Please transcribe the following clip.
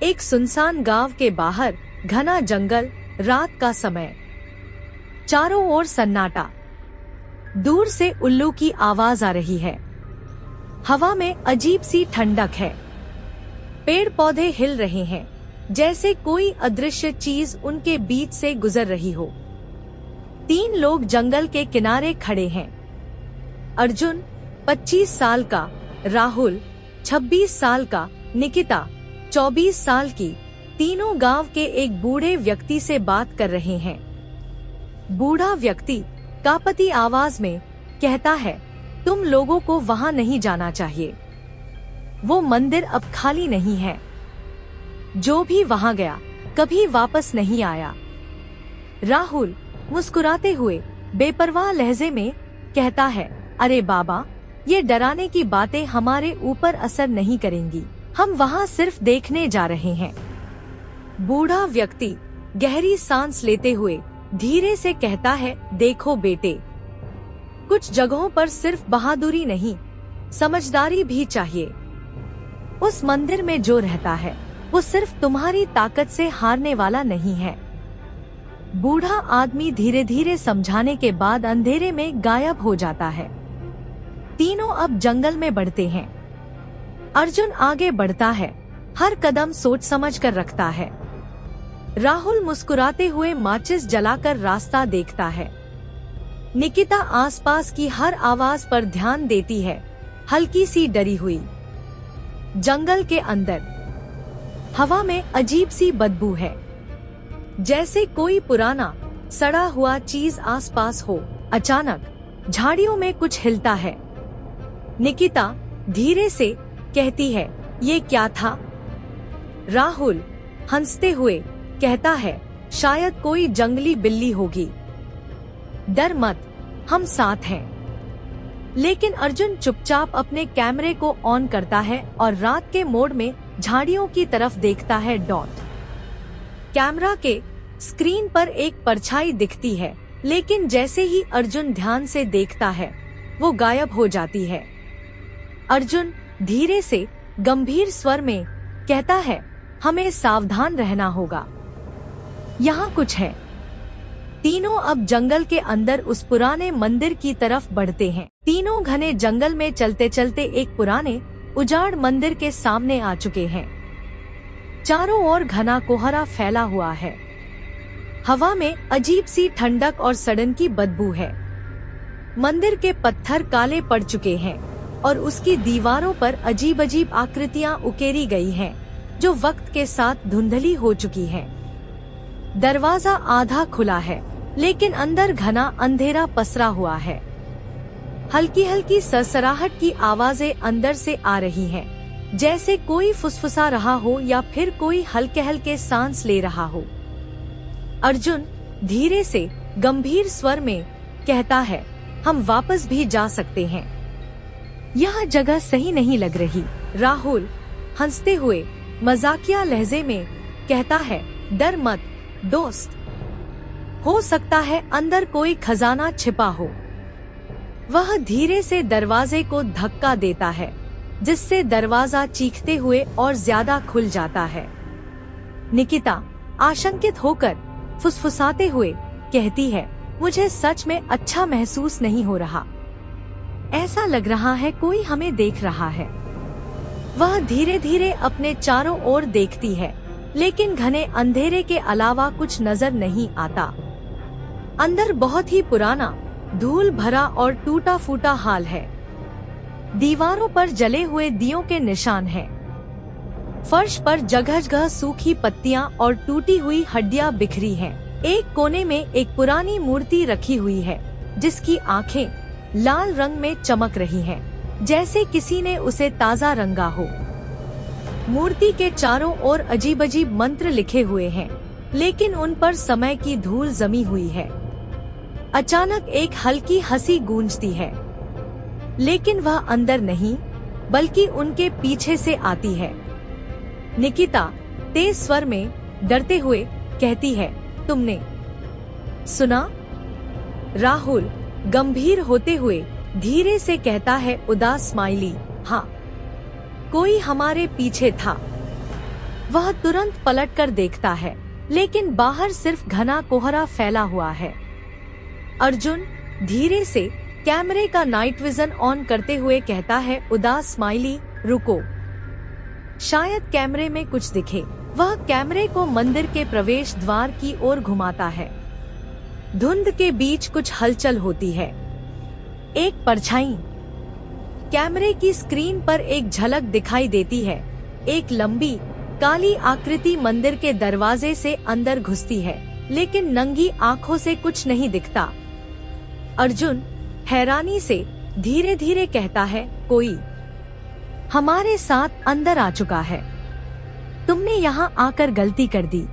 एक सुनसान गांव के बाहर घना जंगल, रात का समय। चारों ओर सन्नाटा। दूर से उल्लू की आवाज आ रही है। हवा में अजीब सी ठंडक है। पेड़ पौधे हिल रहे हैं, जैसे कोई अदृश्य चीज उनके बीच से गुजर रही हो। 3 लोग जंगल के किनारे खड़े हैं। अर्जुन 25 साल का, राहुल 26 साल का, निकिता 24 साल की। तीनों गांव के एक बूढ़े व्यक्ति से बात कर रहे हैं। बूढ़ा व्यक्ति कांपती आवाज में कहता है, तुम लोगों को वहां नहीं जाना चाहिए। वो मंदिर अब खाली नहीं है। जो भी वहां गया कभी वापस नहीं आया। राहुल मुस्कुराते हुए बेपरवाह लहजे में कहता है, अरे बाबा, ये डराने की बातें हमारे ऊपर असर नहीं करेंगी। हम वहां सिर्फ देखने जा रहे हैं। बूढ़ा व्यक्ति गहरी सांस लेते हुए धीरे से कहता है, देखो बेटे, कुछ जगहों पर सिर्फ बहादुरी नहीं, समझदारी भी चाहिए। उस मंदिर में जो रहता है वो सिर्फ तुम्हारी ताकत से हारने वाला नहीं है। बूढ़ा आदमी धीरे धीरे समझाने के बाद अंधेरे में गायब हो जाता है। तीनों अब जंगल में बढ़ते हैं। अर्जुन आगे बढ़ता है, हर कदम सोच समझ कर रखता है। राहुल मुस्कुराते हुए माचिस जलाकर रास्ता देखता है। निकिता आसपास की हर आवाज पर ध्यान देती है, हल्की सी डरी हुई। जंगल के अंदर हवा में अजीब सी बदबू है, जैसे कोई पुराना सड़ा हुआ चीज आसपास हो। अचानक झाड़ियों में कुछ हिलता है। निकिता धीरे से कहती है, ये क्या था? राहुल हंसते हुए कहता है, शायद कोई जंगली बिल्ली होगी। डर मत, हम साथ हैं। लेकिन अर्जुन चुपचाप अपने कैमरे को ऑन करता है और रात के मोड में झाड़ियों की तरफ देखता है। डॉट कैमरा के स्क्रीन पर एक परछाई दिखती है, लेकिन जैसे ही अर्जुन ध्यान से देखता है वो गायब हो जाती है। अर्जुन धीरे से गंभीर स्वर में कहता है, हमें सावधान रहना होगा, यहाँ कुछ है। तीनों अब जंगल के अंदर उस पुराने मंदिर की तरफ बढ़ते हैं। तीनों घने जंगल में चलते चलते एक पुराने उजाड़ मंदिर के सामने आ चुके हैं। चारों ओर घना कोहरा फैला हुआ है। हवा में अजीब सी ठंडक और सड़न की बदबू है। मंदिर के पत्थर काले पड़ चुके हैं और उसकी दीवारों पर अजीब अजीब आकृतियां उकेरी गई हैं, जो वक्त के साथ धुंधली हो चुकी हैं। दरवाजा आधा खुला है, लेकिन अंदर घना अंधेरा पसरा हुआ है। हल्की हल्की सरसराहट की आवाजें अंदर से आ रही हैं, जैसे कोई फुसफुसा रहा हो या फिर कोई हल्के हल्के सांस ले रहा हो। अर्जुन धीरे से गंभीर स्वर में कहता है, हम वापस भी जा सकते हैं, यह जगह सही नहीं लग रही। राहुल हंसते हुए मजाकिया लहजे में कहता है, डर मत दोस्त, हो सकता है अंदर कोई खजाना छिपा हो। वह धीरे से दरवाजे को धक्का देता है, जिससे दरवाजा चीखते हुए और ज्यादा खुल जाता है। निकिता आशंकित होकर फुसफुसाते हुए कहती है, मुझे सच में अच्छा महसूस नहीं हो रहा। ऐसा लग रहा है कोई हमें देख रहा है। वह धीरे धीरे अपने चारों ओर देखती है, लेकिन घने अंधेरे के अलावा कुछ नजर नहीं आता। अंदर बहुत ही पुराना, धूल भरा और टूटा फूटा हाल है। दीवारों पर जले हुए दियों के निशान हैं। फर्श पर जगह जगह सूखी पत्तियां और टूटी हुई हड्डियां बिखरी हैं। एक कोने में एक पुरानी मूर्ति रखी हुई है, जिसकी आंखें लाल रंग में चमक रही हैं, जैसे किसी ने उसे ताजा रंगा हो। मूर्ति के चारों ओर अजीब अजीब मंत्र लिखे हुए हैं, लेकिन उन पर समय की धूल जमी हुई है। अचानक एक हल्की हंसी गूंजती है, लेकिन वह अंदर नहीं बल्कि उनके पीछे से आती है। निकिता तेज स्वर में डरते हुए कहती है, तुमने सुना? राहुल गंभीर होते हुए धीरे से कहता है, उदास स्माइली, हाँ, कोई हमारे पीछे था। वह तुरंत पलटकर देखता है, लेकिन बाहर सिर्फ घना कोहरा फैला हुआ है। अर्जुन धीरे से कैमरे का नाइट विजन ऑन करते हुए कहता है, उदास स्माइली, रुको, शायद कैमरे में कुछ दिखे। वह कैमरे को मंदिर के प्रवेश द्वार की ओर घुमाता है। धुंध के बीच कुछ हलचल होती है। एक परछाई कैमरे की स्क्रीन पर एक झलक दिखाई देती है। एक लंबी काली आकृति मंदिर के दरवाजे से अंदर घुसती है, लेकिन नंगी आंखों से कुछ नहीं दिखता। अर्जुन हैरानी से धीरे धीरे कहता है, कोई हमारे साथ अंदर आ चुका है। तुमने यहाँ आकर गलती कर दी।